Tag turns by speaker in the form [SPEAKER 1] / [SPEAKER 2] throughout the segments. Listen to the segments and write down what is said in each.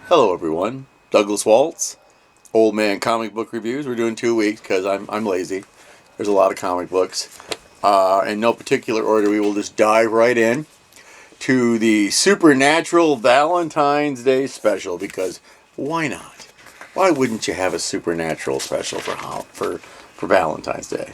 [SPEAKER 1] Hello everyone, Douglas Waltz, Old Man Comic Book Reviews. We're doing 2 weeks because I'm lazy. There's a lot of comic books. In no particular order, we will just dive right in to the Supernatural Valentine's Day special because why not? Why wouldn't you have a Supernatural special for Valentine's Day?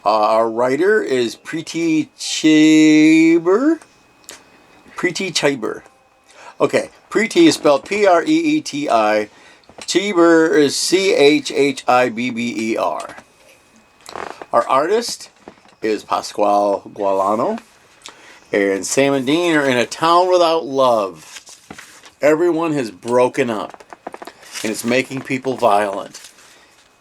[SPEAKER 1] Our writer is Preeti Chaber. Preeti Chaber. Okay, Preeti is spelled Preeti. Chiber is Chhibber. Our artist is Pasquale Gualano. And Sam and Dean are in a town without love. Everyone has broken up. And it's making people violent.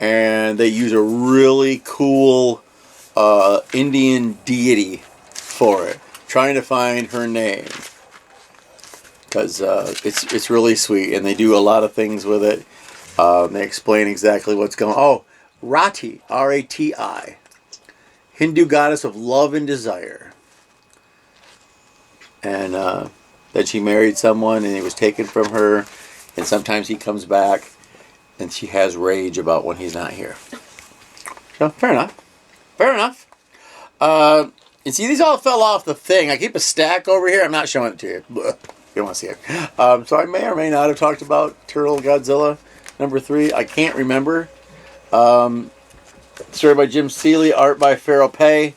[SPEAKER 1] And they use a really cool Indian deity for it. Trying to find her name. Because it's really sweet, and they do a lot of things with it. They explain exactly what's going on. Oh, Rati, R-A-T-I, Hindu goddess of love and desire. And that she married someone, and he was taken from her, and sometimes he comes back, and she has rage about when he's not here. So, fair enough. Fair enough. And see, these all fell off the thing. I keep a stack over here. I'm not showing it to you. Blech. You don't want to see it. So I may or may not have talked about Turtle Godzilla #3. I can't remember. Story by Jim Seeley, art by Farrell Pay.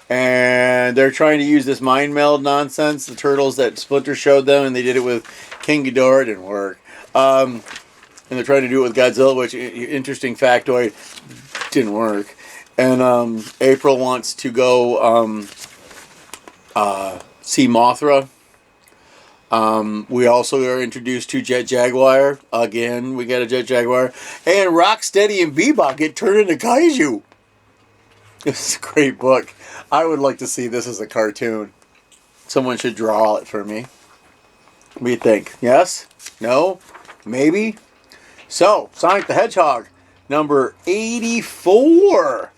[SPEAKER 1] And they're trying to use this mind meld nonsense, the turtles that Splinter showed them, and they did it with King Ghidorah. It didn't work. And they're trying to do it with Godzilla, which, interesting factoid, didn't work. And April wants to go see Mothra. We also are introduced to Jet Jaguar. Again, we get a Jet Jaguar. And Rocksteady and Bebop get turned into kaiju. This is a great book. I would like to see this as a cartoon. Someone should draw it for me. What do you think? Yes? No? Maybe? So, Sonic the Hedgehog, number 84.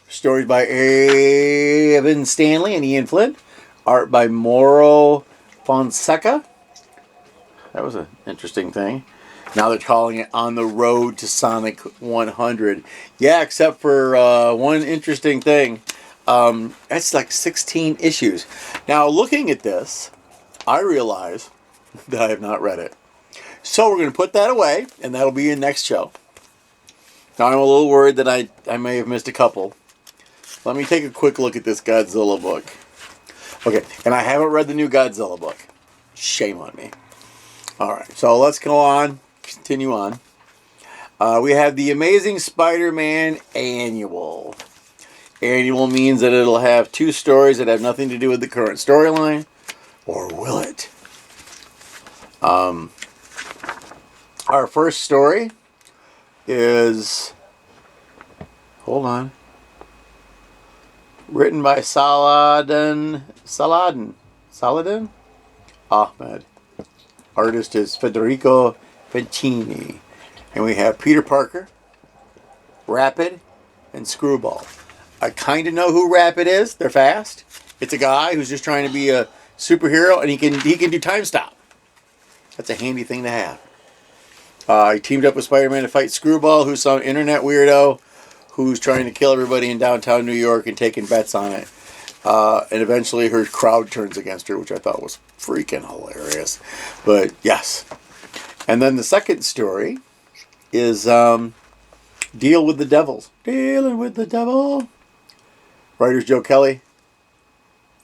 [SPEAKER 1] Stories by Evan Stanley and Ian Flint. Art by Mauro Fonseca. That was an interesting thing. Now they're calling it On the Road to Sonic 100. Yeah, except for one interesting thing. That's like 16 issues. Now, looking at this, I realize that I have not read it. So we're going to put that away, and that'll be in next show. Now, I'm a little worried that I may have missed a couple. Let me take a quick look at this Godzilla book. Okay, and I haven't read the new Godzilla book. Shame on me. Alright, so let's go on. Continue on. We have the Amazing Spider-Man Annual. Annual means that it'll have 2 stories that have nothing to do with the current storyline. Or will it? Our first story is... Hold on. Written by Saladin Ahmed. Artist is Federico Faccini. And we have Peter Parker, Rapid, and Screwball. I kind of know who Rapid is. They're fast. It's a guy who's just trying to be a superhero, and he can do time stop. That's a handy thing to have. He teamed up with Spider-Man to fight Screwball, who's some internet weirdo who's trying to kill everybody in downtown New York and taking bets on it. And eventually her crowd turns against her, which I thought was freaking hilarious. But yes. And then the second story is Deal with the Devils. Dealing with the Devil. Writer's Joe Kelly.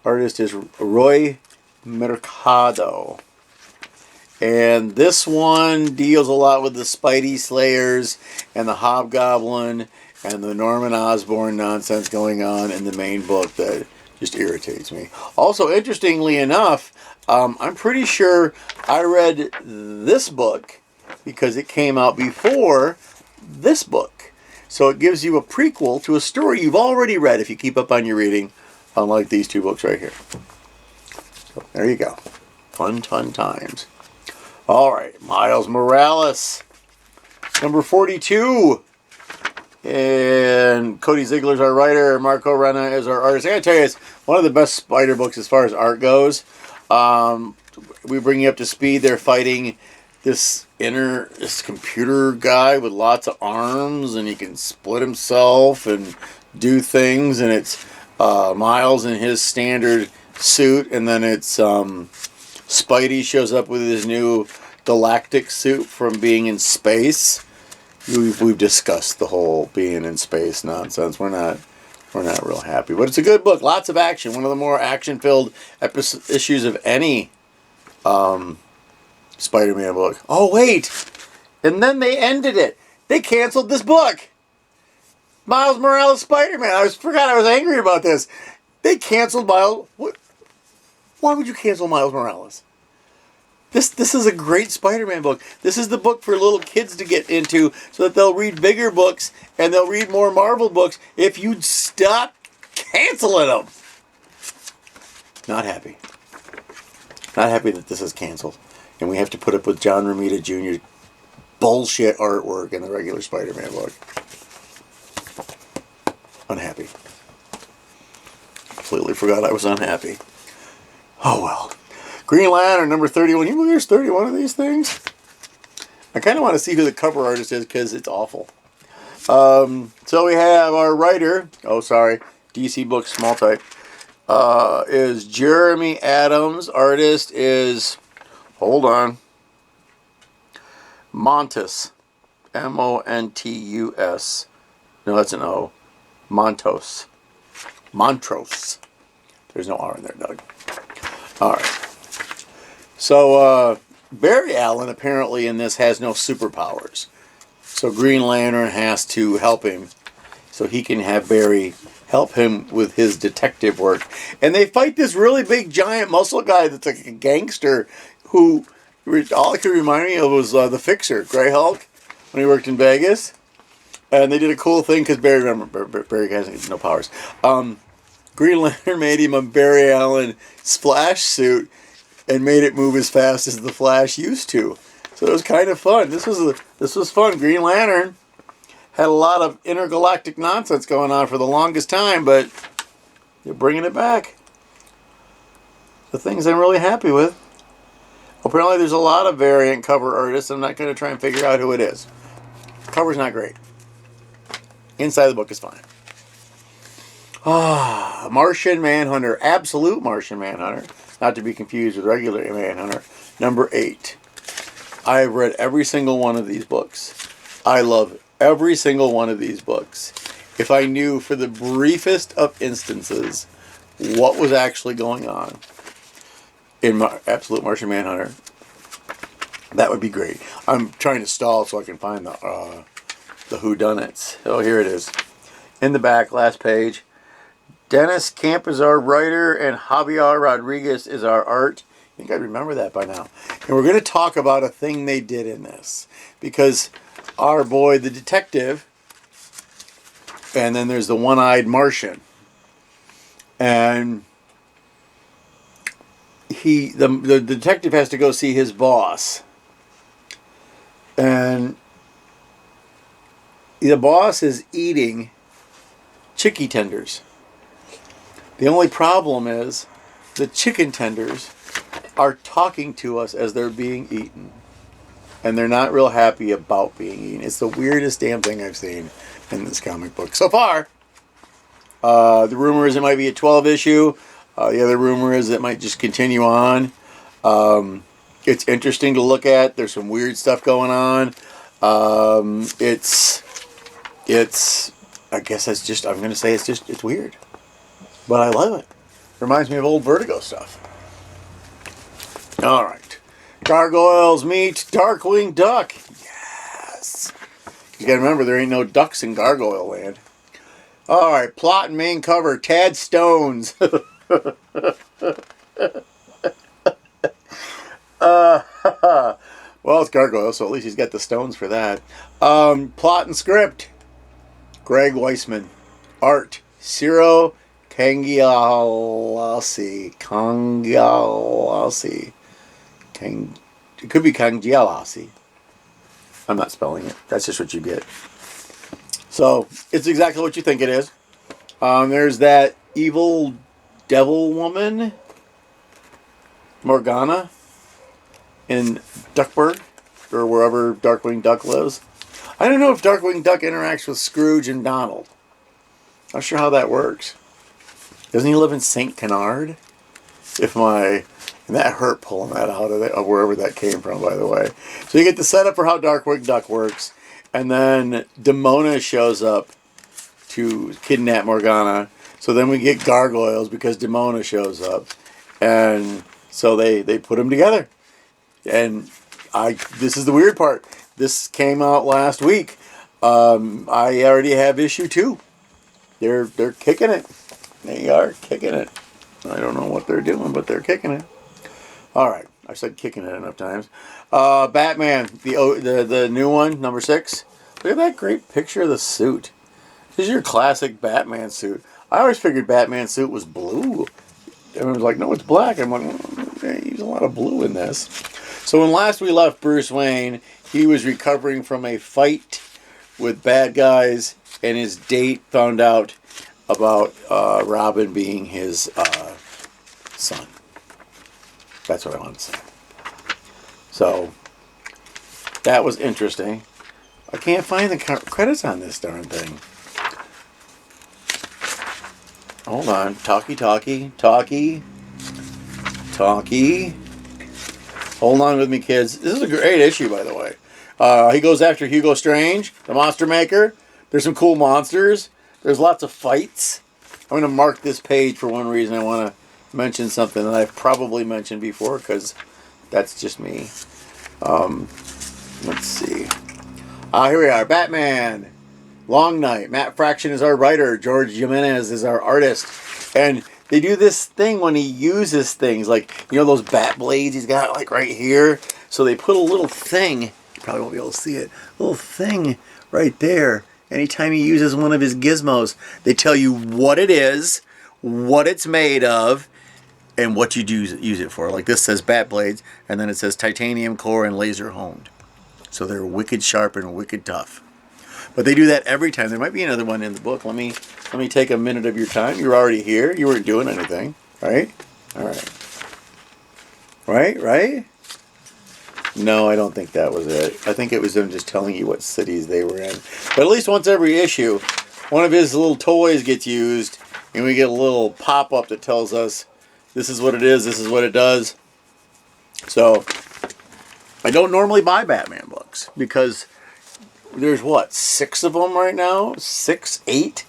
[SPEAKER 1] Artist is Roy Mercado. And this one deals a lot with the Spidey Slayers and the Hobgoblin and the Norman Osborn nonsense going on in the main book that just irritates me. Also, interestingly enough, I'm pretty sure I read this book because it came out before this book. So it gives you a prequel to a story you've already read if you keep up on your reading, unlike these 2 books right here. So there you go. Fun times. All right, Miles Morales, number 42. And Cody Ziegler's our writer. Marco Renna is our artist. I gotta tell you, it's one of the best Spider books as far as art goes. We bring you up to speed. They're fighting this computer guy with lots of arms, and he can split himself and do things, and it's Miles in his standard suit, and then it's Spidey shows up with his new galactic suit from being in space. We've discussed the whole being in space nonsense. We're not real happy, but it's a good book. Lots of action. One of the more action-filled issues of any Spider-Man book. Oh wait, and then they ended it. They canceled this book. Miles Morales Spider-Man. I forgot I was angry about this. They canceled Miles. What? Why would you cancel Miles Morales? This is a great Spider-Man book. This is the book for little kids to get into so that they'll read bigger books and they'll read more Marvel books if you'd stop canceling them. Not happy. Not happy that this is canceled. And we have to put up with John Romita Jr.'s bullshit artwork in the regular Spider-Man book. Unhappy. Completely forgot I was unhappy. Oh well. Green Lantern number 31. You know there's 31 of these things? I kind of want to see who the cover artist is because it's awful. So we have our writer. Oh, sorry. DC Books, small type. Is Jeremy Adams. Artist is, hold on, Montus. Montus. No, that's an O. Montos. Montrose. There's no R in there, Doug. All right. So, Barry Allen apparently in this has no superpowers. So Green Lantern has to help him so he can have Barry help him with his detective work. And they fight this really big giant muscle guy that's like a gangster who all I could remind me of was the Fixer, Grey Hulk, when he worked in Vegas. And they did a cool thing because Barry has no powers. Green Lantern made him a Barry Allen splash suit and made it move as fast as the Flash used to. So it was kind of fun. This was fun. Green Lantern had a lot of intergalactic nonsense going on for the longest time, but they're bringing it back. The things I'm really happy with. Apparently there's a lot of variant cover artists. I'm not going to try and figure out who it is. The cover's not great. Inside the book is fine. Martian Manhunter. Absolute Martian Manhunter. Not to be confused with regular Manhunter. Number 8. I've read every single one of these books. I love every single one of these books. If I knew for the briefest of instances what was actually going on in Absolute Martian Manhunter, that would be great. I'm trying to stall so I can find the whodunits. Oh, here it is. In the back, last page. Dennis Camp is our writer and Javier Rodriguez is our art. I think I remember that by now. And we're going to talk about a thing they did in this. Because our boy, the detective, and then there's the one-eyed Martian. And the detective has to go see his boss. And the boss is eating chicky tenders. The only problem is the chicken tenders are talking to us as they're being eaten. And they're not real happy about being eaten. It's the weirdest damn thing I've seen in this comic book so far. The rumor is it might be a 12 issue. The other rumor is it might just continue on. It's interesting to look at. There's some weird stuff going on. It's I guess it's just, I'm going to say it's weird. But I love it. Reminds me of old Vertigo stuff. All right. Gargoyles meet Darkwing Duck. Yes. You got to remember, there ain't no ducks in Gargoyle Land. All right. Plot and main cover. Tad Stones. Well, it's Gargoyle, so at least he's got the stones for that. Plot and script. Greg Weisman. Art. Ciro Cangialasi. It could be Cangialasi. I'm not spelling it. That's just what you get. So, it's exactly what you think it is. There's that evil devil woman, Morgana, in Duckburg. or wherever Darkwing Duck lives. I don't know if Darkwing Duck interacts with Scrooge and Donald. Not sure how that works. Doesn't he live in St. Canard? And that hurt pulling that out of wherever that came from, by the way. So you get the setup for how Darkwing Duck works, and then Demona shows up to kidnap Morgana. So then we get gargoyles because Demona shows up, and so they put them together. And this is the weird part. This came out last week. I already have issue 2. They're kicking it. They are kicking it. I don't know what they're doing, but they're kicking it. All right, I said kicking it enough times. Batman, the new one, number 6. Look at that great picture of the suit. This is your classic Batman suit. I always figured Batman's suit was blue. Everyone was like, no, it's black. I'm like, they use a lot of blue in this. So when last we left Bruce Wayne, he was recovering from a fight with bad guys, and his date found out about Robin being his son. That's what I wanted to say. So, that was interesting. I can't find the credits on this darn thing. Hold on. Talkie. Hold on with me, kids. This is a great issue, by the way. He goes after Hugo Strange, the Monster Maker. There's some cool monsters. There's lots of fights. I'm going to mark this page for one reason. I want to mention something that I've probably mentioned before because that's just me. Let's see. Here we are. Batman. Long Night. Matt Fraction is our writer. George Jimenez is our artist. And they do this thing when he uses things. Like, you know those bat blades he's got like right here? So they put a little thing. You probably won't be able to see it. A little thing right there. Anytime he uses one of his gizmos, they tell you what it is, what it's made of, and what you use it for. Like this says bat blades, and then it says titanium core and laser honed. So they're wicked sharp and wicked tough. But they do that every time. There might be another one in the book. Let me take a minute of your time. You're already here. You weren't doing anything, right? All right. Right? No, I don't think that was it. I think it was them just telling you what cities they were in. But at least once every issue, one of his little toys gets used, and we get a little pop-up that tells us this is what it is, this is what it does. So, I don't normally buy Batman books because there's 6 of them right now? 6, 8?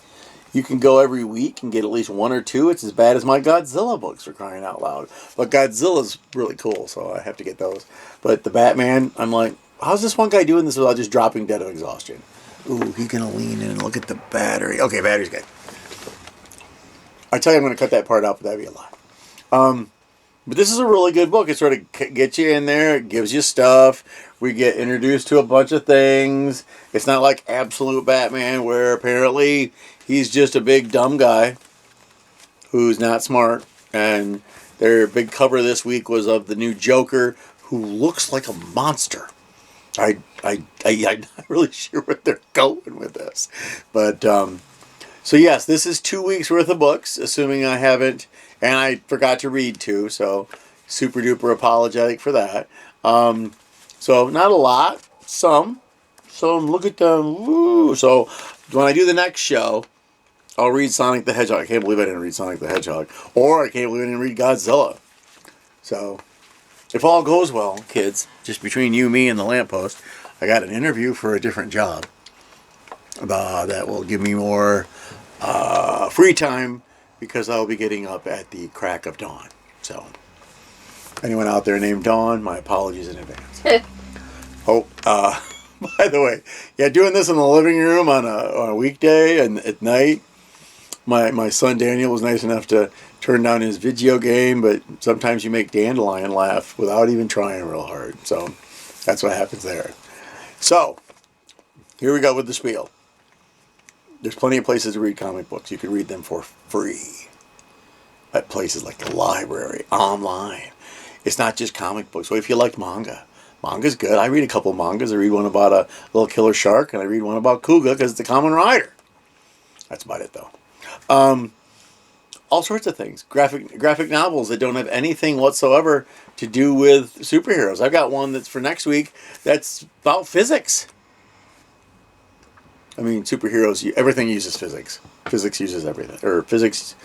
[SPEAKER 1] You can go every week and get at least 1 or 2. It's as bad as my Godzilla books, for crying out loud. But Godzilla's really cool, so I have to get those. But the Batman, I'm like, how's this one guy doing this without just dropping dead of exhaustion? Ooh, he's going to lean in and look at the battery. Okay, battery's good. I tell you I'm going to cut that part out, but that'd be a lot. But this is a really good book. It sort of gets you in there. It gives you stuff. We get introduced to a bunch of things. It's not like Absolute Batman, where apparently he's just a big dumb guy who's not smart. And their big cover this week was of the new Joker, who looks like a monster. I'm not really sure where they're going with this. But, so yes, this is 2 weeks worth of books, assuming I haven't, and I forgot to read 2, so super duper apologetic for that. So not a lot, some. So look at them. Woo. So when I do the next show, I'll read Sonic the Hedgehog. I can't believe I didn't read Sonic the Hedgehog. Or I can't believe I didn't read Godzilla. So if all goes well, kids, just between you, me, and the lamppost, I got an interview for a different job that will give me more free time because I'll be getting up at the crack of dawn. So anyone out there named Dawn, my apologies in advance. By the way, yeah, doing this in the living room on a weekday and at night, my son Daniel was nice enough to turn down his video game, but sometimes you make Dandelion laugh without even trying real hard. So that's what happens there. So here we go with the spiel. There's plenty of places to read comic books. You can read them for free at places like the library, online. It's not just comic books. So if you like manga, manga's good. I read a couple of mangas. I read one about a little killer shark, and I read one about Kuga because it's a common rider. That's about it, though. all sorts of things. Graphic novels that don't have anything whatsoever to do with superheroes. I've got one that's for next week that's about physics. I mean, superheroes, everything uses physics. Physics uses everything. Or physics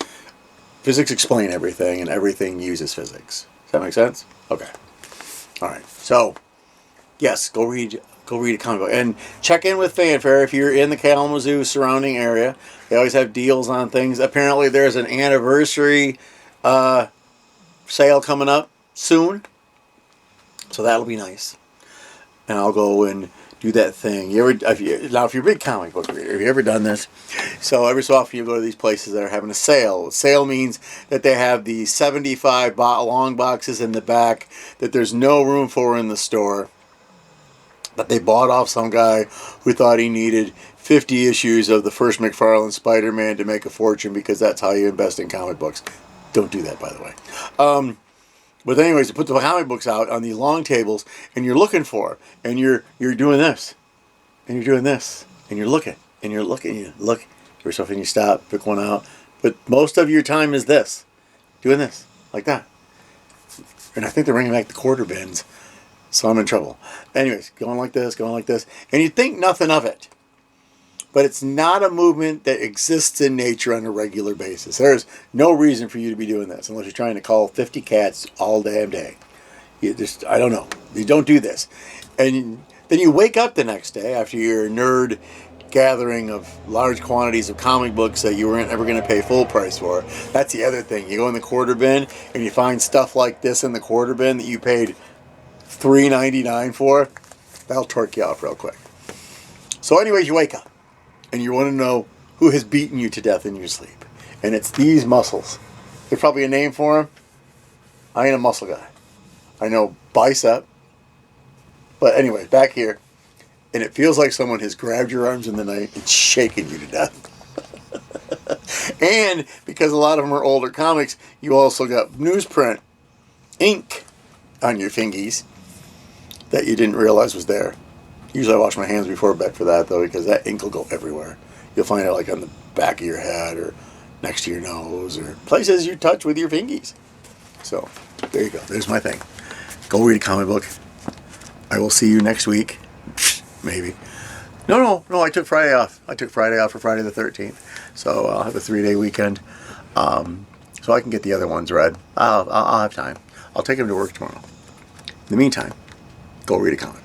[SPEAKER 1] explain everything, and everything uses physics. Does that make sense? Okay. All right. So, yes, go read a comic book. And check in with Fanfare if you're in the Kalamazoo surrounding area. They always have deals on things. Apparently, there's an anniversary sale coming up soon. So that'll be nice. And I'll go and do that thing. If you're a big comic book reader, have you ever done this? So every so often you go to these places that are having a sale. Sale means that they have the 75 long boxes in the back that there's no room for in the store, that they bought off some guy who thought he needed 50 issues of the first McFarlane Spider-Man to make a fortune, because that's how you invest in comic books. Don't do that, by the way. But anyways, you put the comic books out on these long tables, and you're looking for, and you're doing this, and you're doing this, and you're looking, and you look, every so often you stop, pick one out. But most of your time is this, doing this, like that. And I think they're bringing back the quarter bins, so I'm in trouble. Anyways, going like this, and you think nothing of it. But it's not a movement that exists in nature on a regular basis. There's no reason for you to be doing this unless you're trying to call 50 cats all damn day. I don't know. You don't do this. And then you wake up the next day after your nerd gathering of large quantities of comic books that you weren't ever going to pay full price for. That's the other thing. You go in the quarter bin and you find stuff like this in the quarter bin that you paid $3.99 for. That'll torque you off real quick. So anyways, you wake up. And you want to know who has beaten you to death in your sleep. And it's these muscles. There's probably a name for them. I ain't a muscle guy. I know bicep. But anyway, back here. And it feels like someone has grabbed your arms in the night and shaken you to death. And because a lot of them are older comics, you also got newsprint ink on your fingies that you didn't realize was there. Usually I wash my hands before bed for that, though, because that ink will go everywhere. You'll find it like on the back of your head or next to your nose or places you touch with your fingies. So, there you go. There's my thing. Go read a comic book. I will see you next week. Maybe. No, I took Friday off. I took Friday off for Friday the 13th. So, I'll have a 3-day weekend. So I can get the other ones read. I'll have time. I'll take them to work tomorrow. In the meantime, go read a comic.